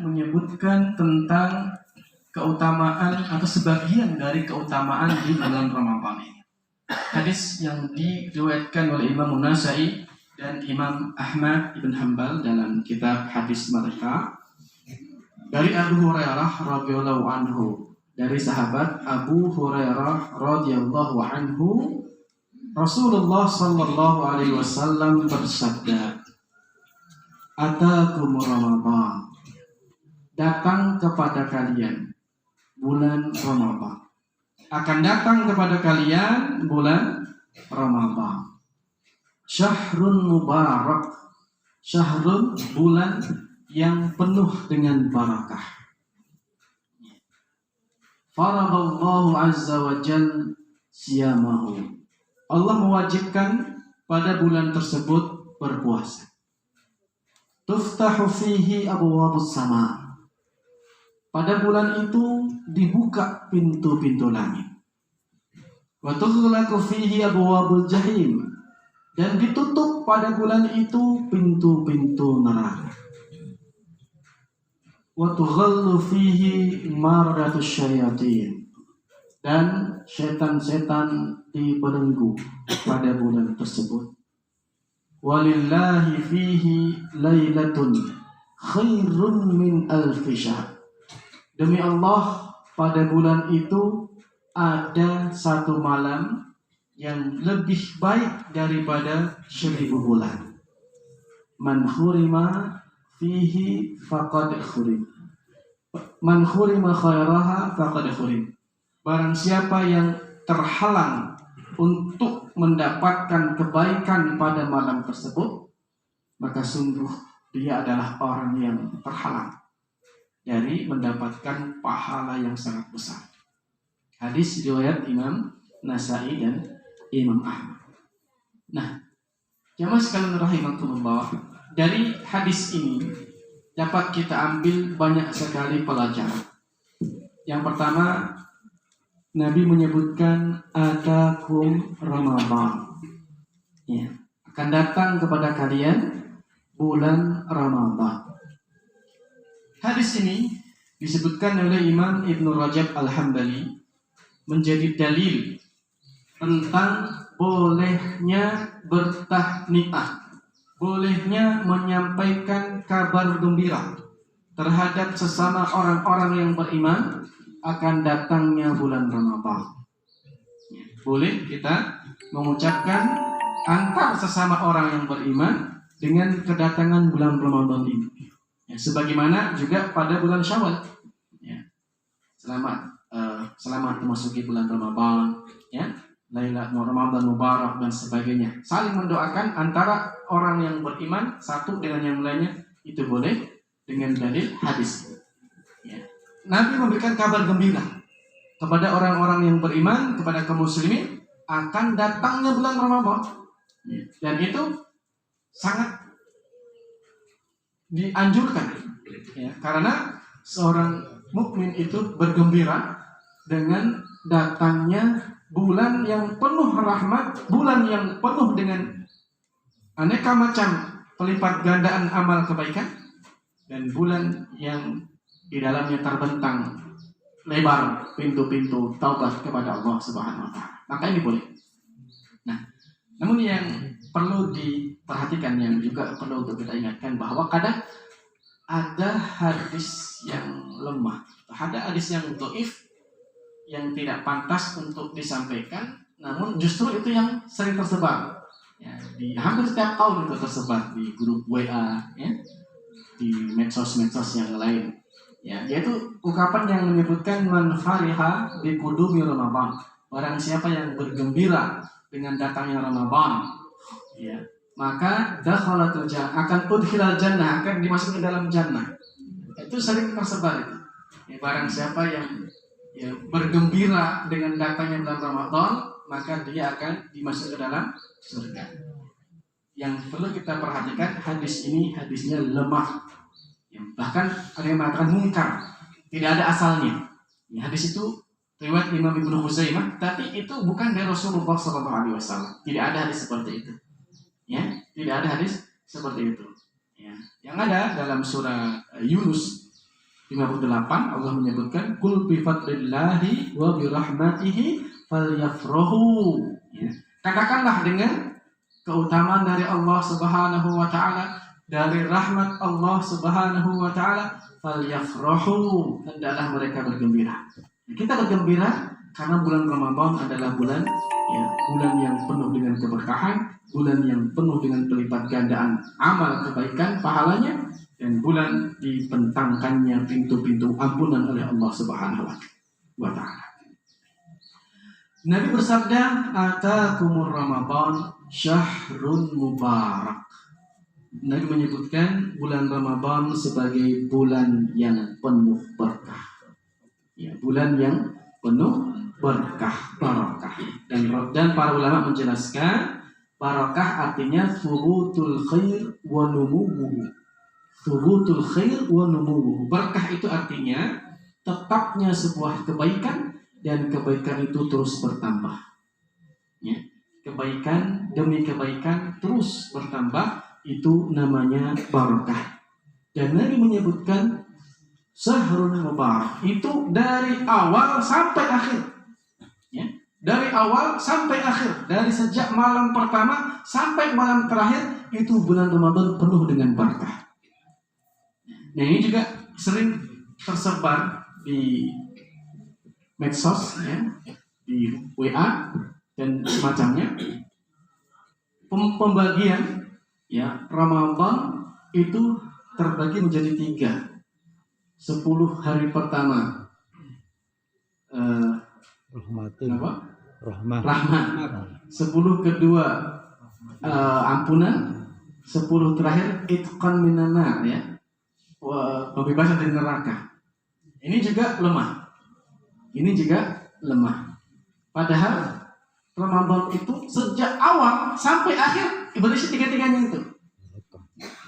menyebutkan tentang keutamaan atau sebagian dari keutamaan di bulan Ramadan ini. Hadis yang diriwayatkan oleh Imam An-Nasa'i dan Imam Ahmad ibn Hanbal dalam kitab hadis mereka dari Abu Hurairah radhiyallahu anhu, dari sahabat Abu Hurairah radhiyallahu anhu, Rasulullah sallallahu alaihi wasallam bersabda, "Atakum Ramadan." Datang kepada kalian bulan Ramadan. Akan datang kepada kalian bulan Ramadan. Syahrun mubarak. Syahrun, bulan yang penuh dengan barakah. Faradallahu azza wa jal siyamahu. Allah mewajibkan pada bulan tersebut berpuasa. Tuftahu fihi abwabus sama. Pada bulan itu dibuka pintu-pintu langit. Wa tughlaqu fihi abwabul jahim. Dan ditutup pada bulan itu pintu-pintu neraka. Wa tughallu fihi maradatus syayatin. Dan setan-setan dibelenggu pada bulan tersebut. Walillahi fihi lailatun khairun min alfi syahr. Demi Allah, pada bulan itu ada satu malam yang lebih baik daripada 1000 bulan. Man khurima fihi faqad khurim. Man khurima khairaha faqad khurim. Barang siapa yang terhalang untuk mendapatkan kebaikan pada malam tersebut, maka sungguh dia adalah orang yang terhalang dari mendapatkan pahala yang sangat besar. Hadis riwayat Imam Nasa'i dan Imam Ahmad. Nah, jamaah sekalian rahimakumullah, dari hadis ini dapat kita ambil banyak sekali pelajaran. Yang pertama, Nabi menyebutkan atakum Ramadan. Ya, akan datang kepada kalian bulan Ramadan. Hadis ini disebutkan oleh Imam Ibnu Rajab Al-Hambali menjadi dalil tentang bolehnya bertahniah, bolehnya menyampaikan kabar gembira terhadap sesama orang-orang yang beriman akan datangnya bulan Ramadan. Boleh kita mengucapkan antar sesama orang yang beriman dengan kedatangan bulan Ramadan ini. Ya, sebagaimana juga pada bulan Syawal. Ya, selamat memasuki bulan Ramadan. Ya, Lailatul Ramadan Mubarak dan sebagainya. Saling mendoakan antara orang yang beriman satu dengan yang lainnya, itu boleh dengan dalil hadis. Ya. Nabi memberikan kabar gembira kepada orang-orang yang beriman, kepada kaum muslimin akan datangnya bulan Ramadan. Ya. Dan itu sangat dianjurkan, ya, karena seorang mukmin itu bergembira dengan datangnya bulan yang penuh rahmat, bulan yang penuh dengan aneka macam pelipat gandaan amal kebaikan, dan bulan yang di dalamnya terbentang lebar pintu-pintu taubat kepada Allah Subhanahu wa taala. Maka ini boleh. Nah, namun yang perlu diperhatikan, yang juga perlu untuk kita ingatkan, bahwa kadang ada hadis yang lemah, ada hadis yang dhaif yang tidak pantas untuk disampaikan, namun justru itu yang sering tersebar. Ya, di hampir setiap tahun itu tersebar di grup WA, ya, di medsos-medsos yang lain. Ya, yaitu ungkapan yang menyebutkan man fariha bi qudumi Ramadan. Barang siapa yang bergembira dengan datangnya Ramadan, ya, maka dakhalatul jannah, akan udkhilal jannah, akan dimasukkan ke dalam jannah. Itu sering tersebar itu. Ya, barang siapa yang bergembira dengan datangnya bulan Ramadan, maka dia akan dimasukkan ke dalam surga. Yang perlu kita perhatikan, hadis ini hadisnya lemah. Ya, bahkan ada yang mengatakan munkar, tidak ada asalnya. Ya, hadis itu riwayat Imam Ibnu Khuzaimah, tapi itu bukan dari Rasulullah SAW. Tidak ada hadis seperti itu. Ya, tidak ada hadis seperti itu. Ya, yang ada dalam surah Yunus 58 Allah menyebutkan kul bi fadlillahi wa bi rahmatihi falyafrahu. Ya. Katakanlah dengan keutamaan dari Allah Subhanahu wa taala, dari rahmat Allah Subhanahu wa taala, falyafrahu, hendaklah mereka bergembira. Kita bergembira karena bulan Ramadan adalah bulan yang penuh dengan keberkahan, bulan yang penuh dengan pelipat gandaan amal kebaikan pahalanya, dan bulan dibentangkannya pintu-pintu ampunan oleh Allah Subhanahu wa taala. Nabi bersabda, "Atakumur Ramadan syahrun mubarak." Nabi menyebutkan bulan Ramadan sebagai bulan yang penuh berkah. Ya, bulan yang penuh berkah, barakah. Dan para ulama menjelaskan, barakah artinya thubutul khair wa numuwuhu. Thubutul khair wa numuwuhu. Berkah itu artinya tetapnya sebuah kebaikan dan kebaikan itu terus bertambah. Ya, kebaikan demi kebaikan terus bertambah, itu namanya barakah. Dan Nabi menyebutkan syahrul mubarak itu dari awal sampai akhir. Ya, dari awal sampai akhir, dari sejak malam pertama sampai malam terakhir, itu bulan Ramadan penuh dengan barakah. Nah, ini juga sering tersebar di medsos, ya, di WA dan semacamnya. Pembagian ya Ramadan itu terbagi menjadi 3. 10 hari pertama rahmat. 10 kedua ampunan. 10 terakhir itqan minan nar, ya, pembebasan dari neraka. Ini juga lemah. Padahal Ramadan itu sejak awal sampai akhir berisi 3-3-nya itu.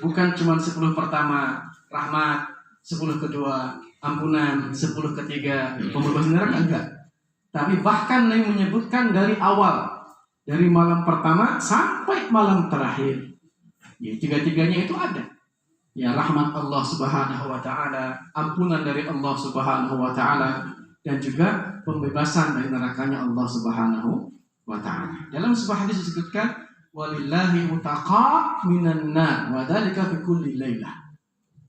Bukan cuma 10 pertama rahmat, 10 kedua ampunan, 10 ketiga pembebasan neraka, enggak. Tapi bahkan Nabi menyebutkan dari awal, dari malam pertama sampai malam terakhir. Ya, 3-3-nya itu ada. Ya, rahmat Allah Subhanahu wa taala, ampunan dari Allah Subhanahu wa taala, dan juga pembebasan dari nerakanya Allah Subhanahu wa ta'ala. Dalam sebuah hadis disebutkan walillahi utaqa minan nar wa dzalika fi kulli lailah.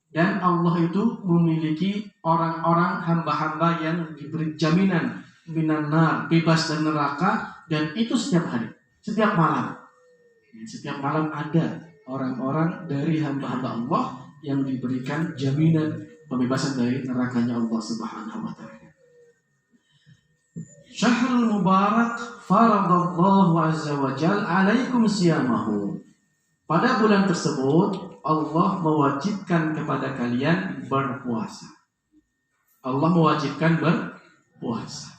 Dan Allah itu memiliki orang-orang hamba-hamba yang diberi jaminan minan nar, bebas dari neraka, dan itu setiap hari, setiap malam. Setiap malam ada orang-orang dari hamba-hamba Allah yang diberikan jaminan pembebasan dari nerakanya Allah Subhanahu wa ta'ala. Syahrul Mubarak faradallahu azza wa jal alaikum siyamahu. Pada bulan tersebut Allah mewajibkan kepada kalian berpuasa. Allah mewajibkan berpuasa.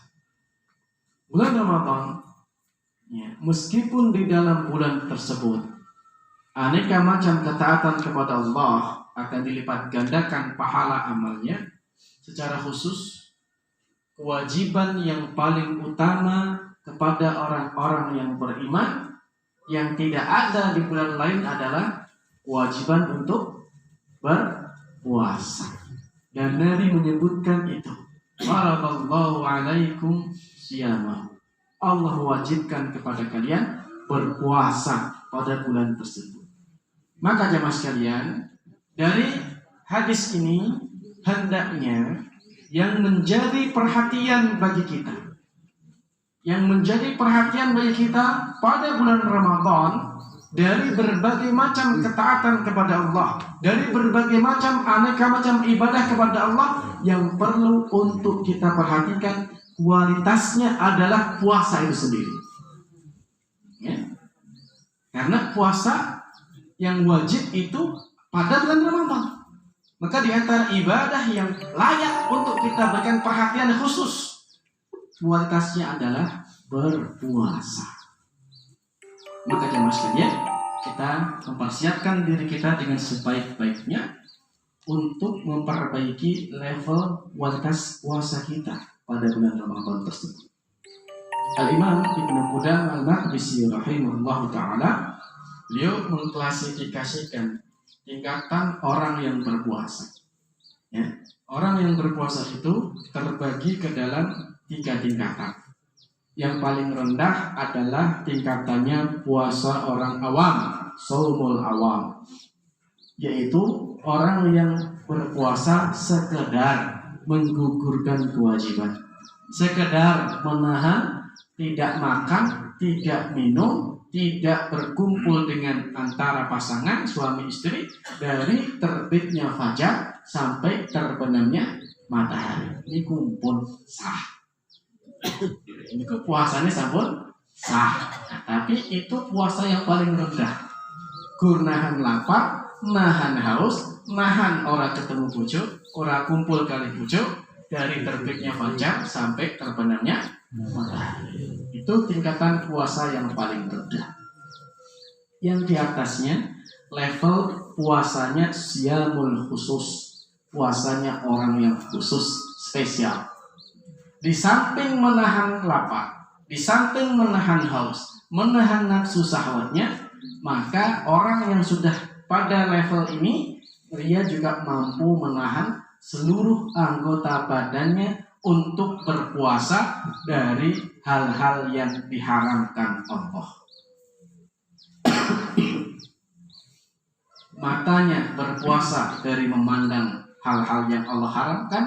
Bulan Ramadan, ya, meskipun di dalam bulan tersebut aneka macam ketaatan kepada Allah akan dilipat gandakan pahala amalnya, secara khusus kewajiban yang paling utama kepada orang-orang yang beriman yang tidak ada di bulan lain adalah kewajiban untuk berpuasa. Dan Nabi menyebutkan itu. Faradallahu alaikum siyamahu. Allah wajibkan kepada kalian berpuasa pada bulan tersebut. Maka jemaah sekalian, dari hadis ini hendaknya yang menjadi perhatian bagi kita, pada bulan Ramadan, dari berbagai macam ketaatan kepada Allah, dari berbagai macam aneka macam ibadah kepada Allah, yang perlu untuk kita perhatikan kualitasnya adalah puasa itu sendiri. Ya. Karena puasa yang wajib itu pada bulan Ramadan. Maka di antara ibadah yang layak untuk kita berikan perhatian khusus, kualitasnya adalah berpuasa. Maka jemaah sekalian, kita mempersiapkan diri kita dengan sebaik-baiknya untuk memperbaiki level kualitas puasa kita pada bulan Ramadan tersebut. Al-Imam Ibnu Qudamah Al-Maqdisi rahimahullah ta'ala, beliau mengklasifikasikan tingkatan orang yang berpuasa. Ya. Orang yang berpuasa itu terbagi ke dalam 3 tingkatan. Yang paling rendah adalah tingkatannya puasa orang awam, shaumul awam, yaitu orang yang berpuasa sekedar menggugurkan kewajiban, sekedar menahan, tidak makan, tidak minum, tidak berkumpul dengan antara pasangan suami istri dari terbitnya fajar sampai terbenamnya matahari. Ini kumpul sah. Ini puasanya sampun sah. Nah, tapi itu puasa yang paling rendah. Gur nahan lapar, nahan haus, nahan orang ketemu bojo, orang kumpul kali bojo dari terbitnya fajar sampai terbenamnya matahari. Itu tingkatan puasa yang paling rendah. Yang di atasnya level puasanya siyamul khusus, puasanya orang yang khusus, spesial. Di samping menahan lapar, di samping menahan haus, menahan nafsu syahwatnya, maka orang yang sudah pada level ini, dia juga mampu menahan seluruh anggota badannya untuk berpuasa dari hal-hal yang diharamkan Allah. Matanya berpuasa dari memandang hal-hal yang Allah haramkan.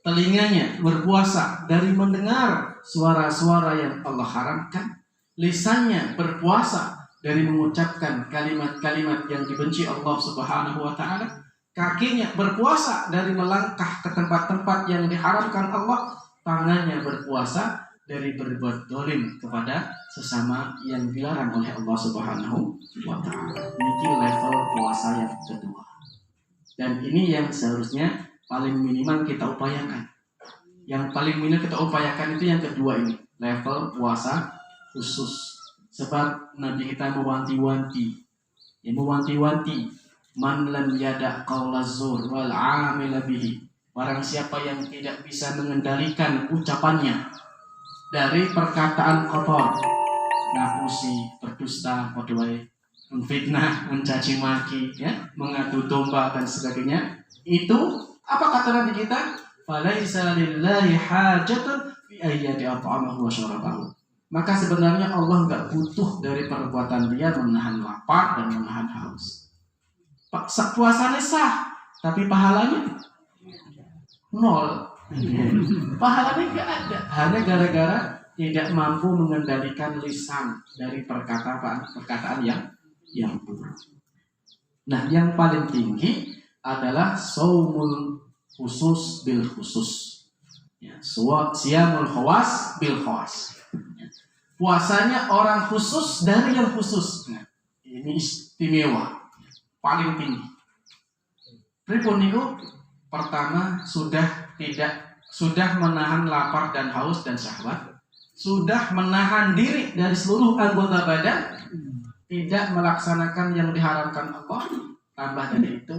Telinganya berpuasa dari mendengar suara-suara yang Allah haramkan. Lisannya berpuasa dari mengucapkan kalimat-kalimat yang dibenci Allah Subhanahu wa taala. Kakinya berpuasa dari melangkah ke tempat-tempat yang diharamkan Allah. Tangannya berpuasa dari berbuat dolim kepada sesama yang dilarang oleh Allah Subhanahu wa taala. Ini level puasa yang kedua. Dan ini yang seharusnya paling minimal kita upayakan. Yang paling minimal kita upayakan itu yang kedua ini, level puasa khusus. Sebab Nabi kita mewanti-wanti, man lam yada qaula zur wal amila bihi. Barang siapa yang tidak bisa mengendalikan ucapannya dari perkataan kotor, ngapusi, berdusta, menfitnah, mencaci maki, ya, mengadu domba dan sebagainya, itu apa kata Nabi kita? Falaisa lillahi hajatun fi ayyadi at'amahu wa syarabahu. Maka sebenarnya Allah enggak butuh dari perbuatan dia menahan lapar dan menahan haus. Puasanya sah, tapi pahalanya nol. Pahalanya enggak ada. Hanya gara-gara tidak mampu mengendalikan lisan dari perkataan yang buruk. Nah, yang paling tinggi adalah saumul khusus bil khusus, ya, siyamul khawas bil khawas, ya. Puasanya orang khusus dari yang khusus. Nah, ini istimewa, paling tinggi. Pripun niku? Pertama, sudah menahan lapar dan haus dan syahwat, sudah menahan diri dari seluruh anggota badan, tidak melaksanakan yang diharamkan Allah. Tambah dari itu,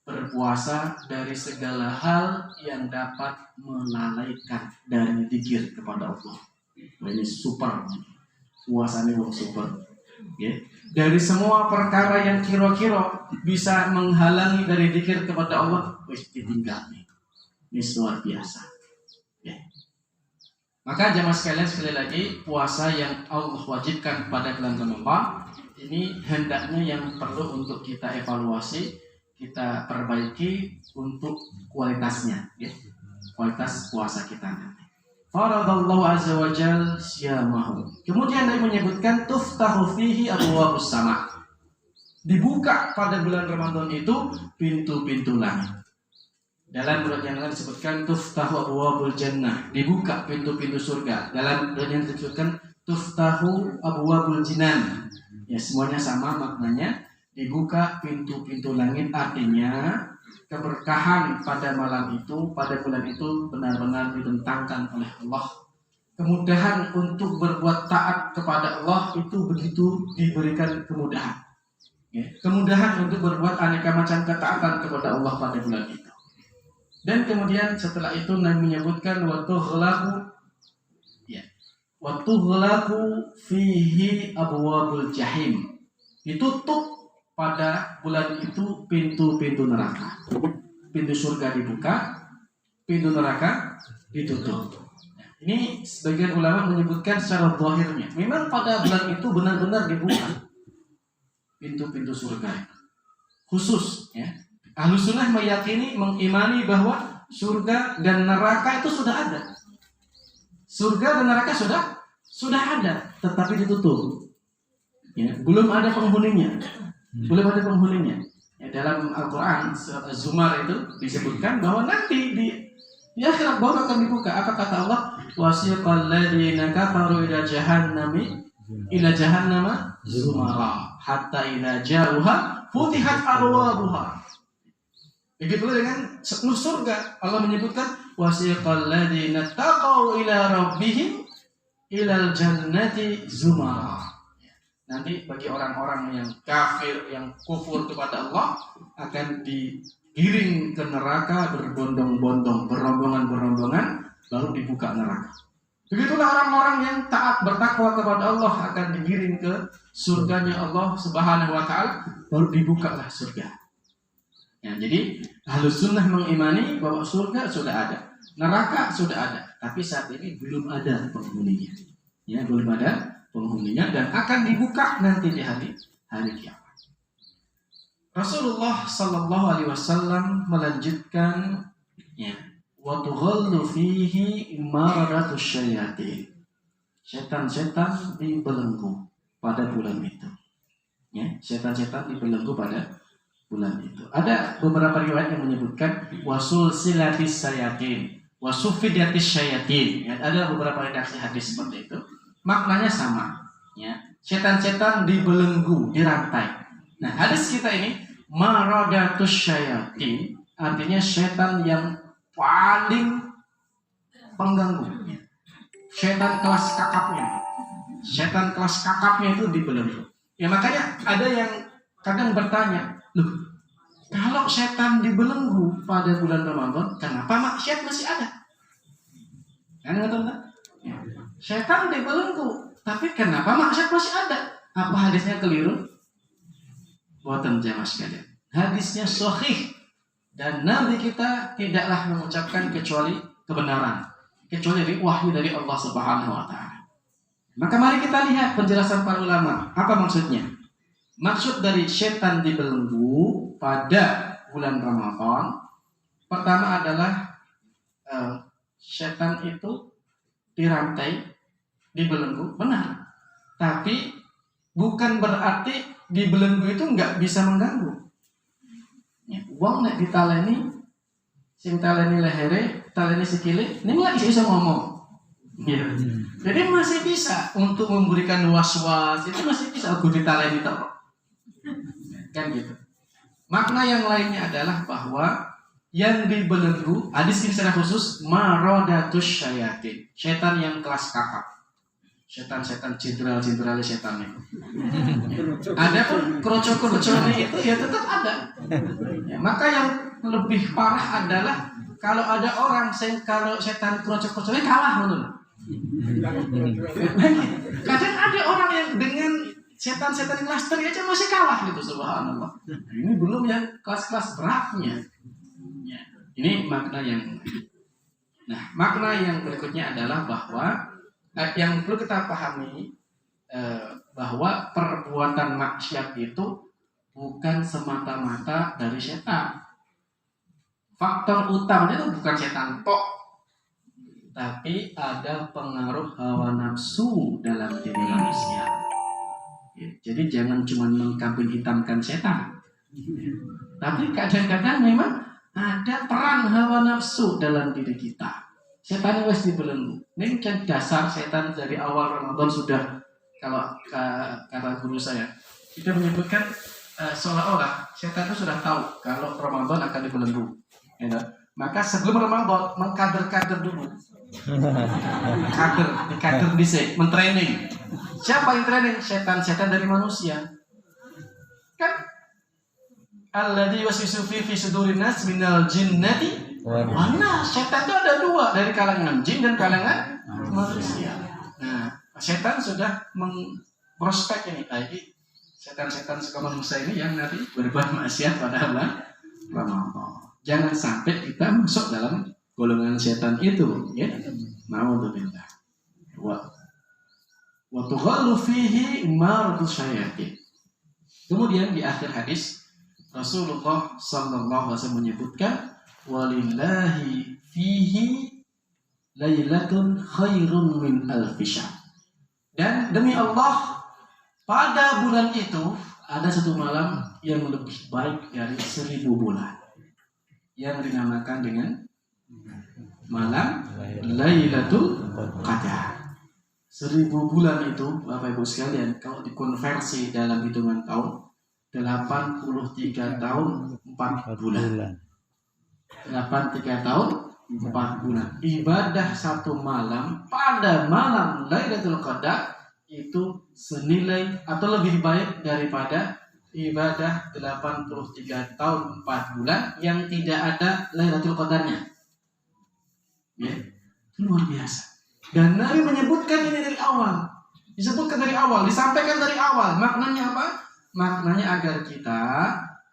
berpuasa dari segala hal yang dapat melalaikan dari zikir kepada Allah. Ini super, puasanya super. Ya. Dari semua perkara yang kira-kira bisa menghalangi dari zikir kepada Allah, wis ditinggal nih. Ini luar biasa. Ya. Maka jamaah sekalian, sekali lagi, puasa yang Allah wajibkan pada bulan Ramadan ini hendaknya yang perlu untuk kita evaluasi, kita perbaiki untuk kualitasnya, ya. Kualitas puasa kita nanti. Faradallahu azza wa jalla siyamahu. Kemudian dia menyebutkan tuftahu fihi abwaabus sama. Dibuka pada bulan Ramadan itu pintu-pintu langit. Dalam bulan yang lain disebutkan tuftahu abwaabul jannah, dibuka pintu-pintu surga. Dalam bulan yang disebutkan tuftahu abwaabul jinan. Ya, semuanya sama maknanya. Dibuka pintu-pintu langit, artinya keberkahan pada malam itu, pada bulan itu benar-benar dibentangkan oleh Allah. Kemudahan untuk berbuat taat kepada Allah itu begitu diberikan kemudahan. Ya, kemudahan untuk berbuat aneka macam ketaatan kepada Allah pada bulan itu. Dan kemudian setelah itu Nabi menyebutkan wa tughlaqu fihi abwaabul jahim. Ditutup pada bulan itu pintu-pintu neraka. pintu surga dibuka, pintu neraka ditutup. Ini sebagian ulama menyebutkan secara zahirnya. Memang pada bulan itu benar-benar dibuka pintu-pintu surga. Khusus ya. Ahlus sunnah meyakini, mengimani bahwa surga dan neraka itu sudah ada. Surga dan neraka sudah ada, tetapi ditutup. Ya, belum ada penghuninya. Belum ada penghuninya. Ya, dalam Al-Quran surat Az-Zumar itu disebutkan bahwa nanti di akhirat baru akan dibuka. Apa kata Allah? Wasiqal ladzina kafaru ila jahannama zumara hatta idza ja'uha futihat abwabuha. Begitu dengan surga. Allah menyebutkan wasiqal ladzina taqaw ila rabbihim ilal jannati zumara. Nanti bagi orang-orang yang kafir, yang kufur kepada Allah akan digiring ke neraka berbondong-bondong, berombongan-berombongan, baru dibuka neraka. Begitulah orang-orang yang taat bertakwa kepada Allah akan digiring ke surganya Allah Subhanahu wa taala, baru dibukalah surga. Ya, jadi Ahlus Sunnah mengimani bahwa surga sudah ada, neraka sudah ada, tapi saat ini belum ada penghuninya. Ya, belum ada penghuninya dan akan dibuka nanti di hari kiamat. Rasulullah sallallahu alaihi wasallam melanjutkan ya, wa tughallu fihi maradatus syayatin. Setan-setan dibelenggu pada bulan itu. Ya, setan-setan dibelenggu pada bulan itu. Ada beberapa riwayat yang menyebutkan wasul silatis syayatin, wasufidatis syayatin. Ya, ada beberapa redaksi hadis seperti itu. Maknanya sama, ya. Setan-setan dibelenggu, dirantai. Nah, hadis kita ini maradatus syayatin, artinya setan yang paling pengganggu. Setan kelas kakapnya. Setan kelas kakapnya itu dibelenggu. Ya makanya ada yang kadang bertanya, loh, kalau setan dibelenggu pada bulan Ramadan, kenapa maksiat masih ada? Kan nggak tahu kan? Ya. Setan dibelenggu, tapi kenapa maksiat masih ada? Apa hadisnya keliru? Buatan jamaah sekalian. Hadisnya sahih dan Nabi kita tidaklah mengucapkan kecuali kebenaran, kecuali dari wahyu dari Allah Subhanahu wa taala. Maka mari kita lihat penjelasan para ulama. Apa maksudnya? Maksud dari setan dibelenggu pada bulan Ramadan, pertama adalah setan itu dirantai, dibelenggu, benar. Tapi bukan berarti dibelenggu itu nggak bisa mengganggu. Ya, uang nek ditaleni, sing taleni lehere, taleni sikile, ini nggak bisa ngomong. Ya. Jadi masih bisa untuk memberikan was-was, itu masih bisa aku ditaleni terus. Kan gitu. Makna yang lainnya adalah bahwa yang dibelenggu, hadis ini secara khusus maradatus syayatin, setan yang kelas kakap, setan-setan jenderal-jenderal setan itu. Ada pun kroco-kroconya itu ya tetap ada. Ya, maka yang lebih parah adalah kalau ada orang kalau setan kroco-kroconya kalah menurut. Kadang ada orang yang dengan setan-setan klaster aja masih kalah gitu, subhanallah. Ini belum yang kelas-kelas beratnya. Ini makna yang. Nah, makna yang berikutnya adalah bahwa yang perlu kita pahami bahwa perbuatan maksiat itu bukan semata-mata dari setan. Faktor utamanya itu bukan setan tok, tapi ada pengaruh hawa nafsu dalam diri manusia. Jadi jangan cuma mengkambing hitamkan setan, tapi kadang-kadang memang ada peran hawa nafsu dalam diri kita. Setan wes dibelenggu. Ini kan dasar setan dari awal Ramadan sudah, kalau kata guru saya, kita menyebutkan seolah-olah setan itu sudah tahu kalau Ramadan akan dibelenggu. Ya, maka sebelum Ramadan mengkader-kader dulu. Kader dhisik, mentraining. Siapa yang training? Setan-setan dari manusia. Kan alladzi waswisu fi sudurin nas minal jinnati mana setan itu ada dua, dari kalangan jin dan kalangan manusia. Nah, setan sudah mengprospek ini lagi setan-setan suka manusia ini yang nanti berbuat maksiat pada bulan Ramadan. Jangan sampai kita masuk dalam golongan setan itu, ya. Na'udzubillah. Wa tughallu fihi maradus syayatin. Kemudian di akhir hadis Rasulullah sallallahu alaihi wasallam menyebutkan walillahi fihi lailatun khairun min alfi syahr. Dan demi Allah pada bulan itu ada satu malam yang lebih baik dari 1000 bulan yang dinamakan dengan malam Lailatul Qadar. 1000 bulan itu Bapak Ibu sekalian kalau dikonversi dalam hitungan tahun 83 tahun 4 bulan. 83 tahun 4 bulan. Ibadah satu malam pada malam Lailatul Qadar itu senilai atau lebih baik daripada ibadah 83 tahun 4 bulan yang tidak ada Lailatul Qadarnya. Ya, itu luar biasa. Dan Nabi menyebutkan ini dari awal. Disebutkan dari awal, disampaikan dari awal. Maknanya apa? Maknanya agar kita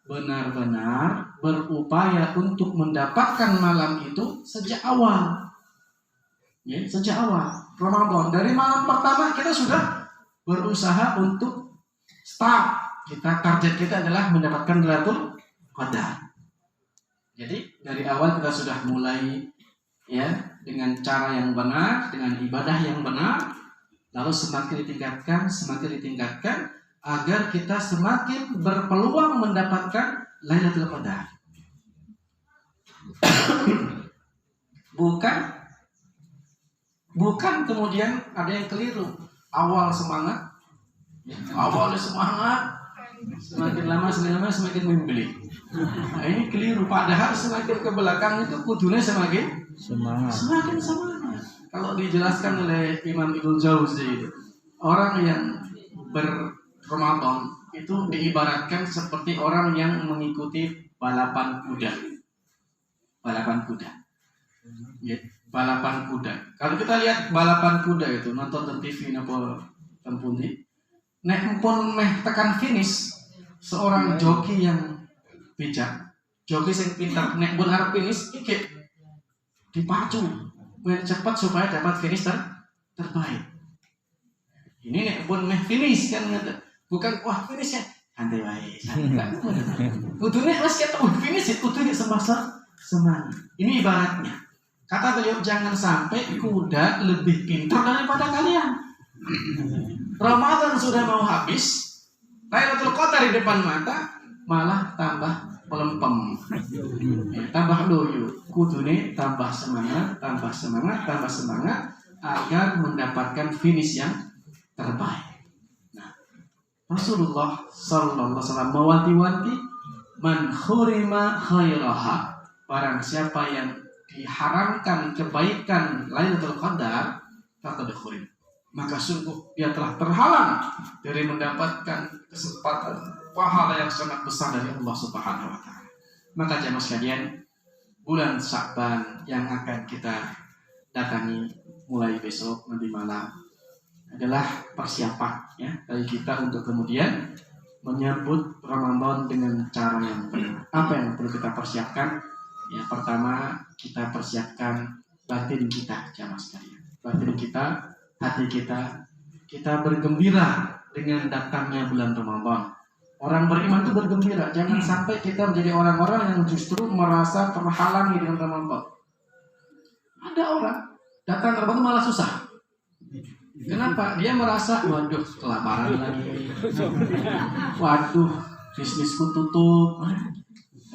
benar-benar berupaya untuk mendapatkan malam itu sejak awal. Ya, sejak awal Ramadan. Dari malam pertama kita sudah berusaha untuk start. Target kita adalah mendapatkan Lailatul Qadar. Jadi dari awal kita sudah mulai ya dengan cara yang benar, dengan ibadah yang benar, lalu semakin ditingkatkan agar kita semakin berpeluang mendapatkan Lailatul Qadar. Bukan kemudian ada yang keliru. Awalnya semangat, semakin lama semakin membeli. Nah, ini keliru. Padahal semakin ke belakang itu kudunya semakin semangat. Kalau dijelaskan oleh Imam Ibnu Jauzi, orang yang berRamadan itu diibaratkan seperti orang yang mengikuti balapan kuda. Ya, balapan kuda. Kalau kita lihat balapan kuda itu nonton TV napa tempundi, nek pun meh tekan finish, seorang joki yang bijak, joki yang pintar, nek pun harap finish, iki dipacu, biar cepat supaya dapat finish terbaik. Ini nek pun meh finish kan, bukan wah finishnya santai wae, santai. Kudune wis ketok finish, kudune semangat. Ini ibaratnya. Kata beliau jangan sampai kuda lebih pintar daripada kalian. Ramadan sudah mau habis, Lailatul Qadar di depan mata, malah tambah pelempem, tambah loyo. Kudune tambah semangat agar mendapatkan finish yang terbaik. Nah, Rasulullah sallallahu alaihi wasallam mewanti-wanti man khurima khairaha, barang siapa yang diharamkan kebaikan Lailatul Qadar faqad khurim, maka sungguh dia telah terhalang dari mendapatkan kesempatan pahala yang sangat besar dari Allah Subhanahu wa taala. Maka jemaah sekalian, bulan Sya'ban yang akan kita datangi mulai besok nanti malam adalah persiapan ya dari kita untuk kemudian menyambut Ramadan dengan cara yang benar. Apa yang perlu kita persiapkan? Ya, pertama kita persiapkan batin kita, jamaah sekalian. Batin kita, hati kita bergembira dengan datangnya bulan Ramadan. Orang beriman itu bergembira. Jangan sampai kita menjadi orang-orang yang justru merasa terhalangi dengan Ramadan. Ada orang datang Ramadan malah susah. Kenapa? Dia merasa, waduh, kelaparan lagi. Waduh, bisnisku tutup.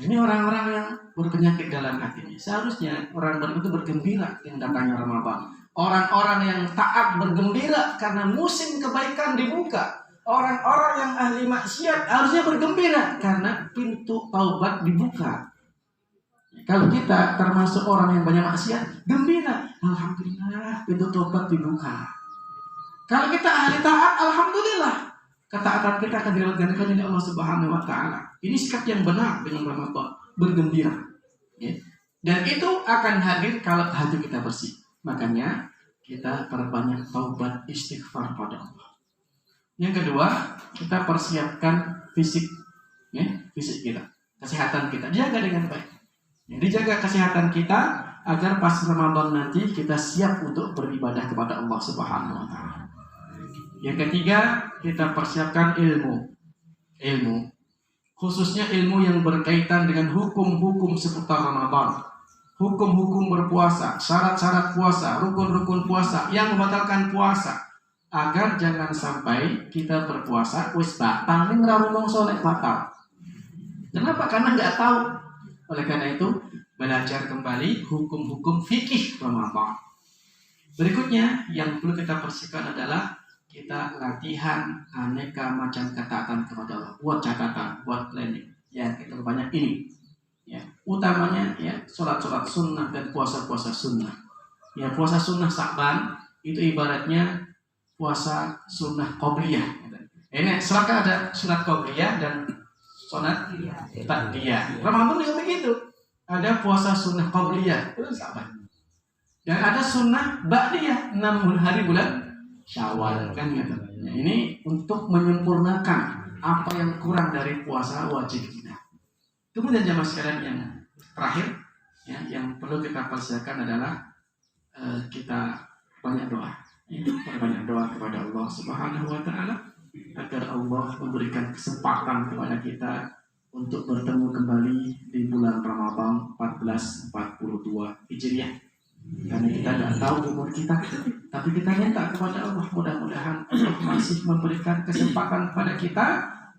Ini orang-orang yang berpenyakit dalam hatinya. Seharusnya orang beriman itu bergembira dengan datangnya Ramadan. Orang-orang yang taat bergembira karena musim kebaikan dibuka. Orang-orang yang ahli maksiat harusnya bergembira karena pintu taubat dibuka. Kalau kita termasuk orang yang banyak maksiat, gembira. Alhamdulillah, pintu taubat dibuka. Kalau kita ahli taat, alhamdulillah, ketaatan kita akan dilakukan oleh Allah Subhanahu wa taala. Ini sikap yang benar dengan Ramadan, bergembira. Ya. Dan itu akan hadir kalau hati kita bersih. Makanya kita perbanyak taubat istighfar pada Allah. Yang kedua, kita persiapkan fisik, ya, fisik kita, kesehatan kita, jaga dengan baik. Jadi jaga kesehatan kita agar pas Ramadan nanti kita siap untuk beribadah kepada Allah Subhanahu wa taala. Yang ketiga, kita persiapkan ilmu. Khususnya ilmu yang berkaitan dengan hukum-hukum seputar Ramadan. Hukum-hukum berpuasa, syarat-syarat puasa, rukun-rukun puasa yang membatalkan puasa. Agar jangan sampai kita berpuasa wis batal ning ra rumong soleh batal. Kenapa? Karena nggak tahu. Oleh karena itu, belajar kembali hukum-hukum fikih Ramadan. Berikutnya yang perlu kita persiapkan adalah kita latihan aneka macam ketaatan kepada Allah. Buat catatan, buat planning. Ya, kita banyak ini. Ya, utamanya ya sholat-sholat sunnah dan puasa-puasa sunnah. Ya, puasa sunnah Sa'ban itu ibaratnya puasa sunnah qobliyah. Ini silakan ada sunat qobliyah dan sunat ta'diyah. Ramadan juga begitu. Ada puasa sunnah qobliyah itu Sa'ban. Dan ada sunnah ba'diyah 6 hari bulan Syawal kan gitu. Nah, ini untuk menyempurnakan apa yang kurang dari puasa wajib kita. Kemudian jamaah sekalian yang terakhir ya, yang perlu kita persiapkan adalah kita banyak doa. Ya, banyak doa kepada Allah Subhanahu wa taala agar Allah memberikan kesempatan kepada kita untuk bertemu kembali di bulan Ramadan 1442 Hijriah. Karena kita tidak tahu umur kita, tapi kita minta kepada Allah mudah-mudahan Allah masih memberikan kesempatan kepada kita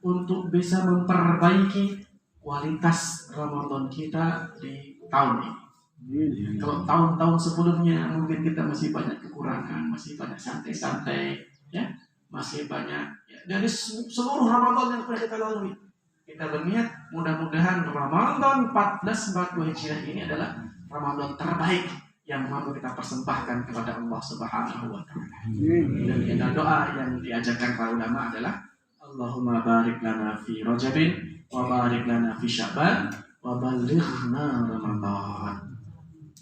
untuk bisa memperbaiki kualitas Ramadan kita di tahun ini. Kalau tahun-tahun sebelumnya mungkin kita masih banyak kekurangan, masih banyak santai-santai, ya, masih banyak ya, dari seluruh Ramadan yang pernah kita lalui. Kita berniat mudah-mudahan Ramadan 1442 Hijriah ini adalah Ramadan terbaik yang mau kita persembahkan kepada Allah Subhanahu wa taala. Dan doa yang diajarkan para ulama adalah Allahumma barik lana fi Rajabin wa barik lana fi Sya'ban wa ballighna Ramadan.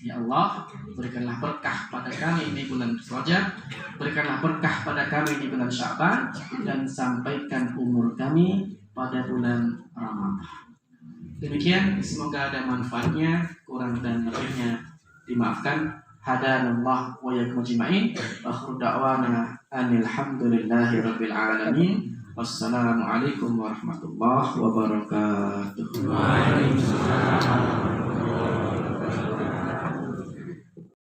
Ya Allah, berikanlah berkah pada kami di bulan Rajab, berikanlah berkah pada kami di bulan Sya'ban, dan sampaikan umur kami pada bulan Ramadan. Demikian, semoga ada manfaatnya, kurang dan lebihnya dimaafkan. Hadanallah wa iyyakum ajma'in. Akhir da'wana anil hamdulillahi rabbil alamin. Wassalamualaikum warahmatullahi wabarakatuh. Waalaikumsalam.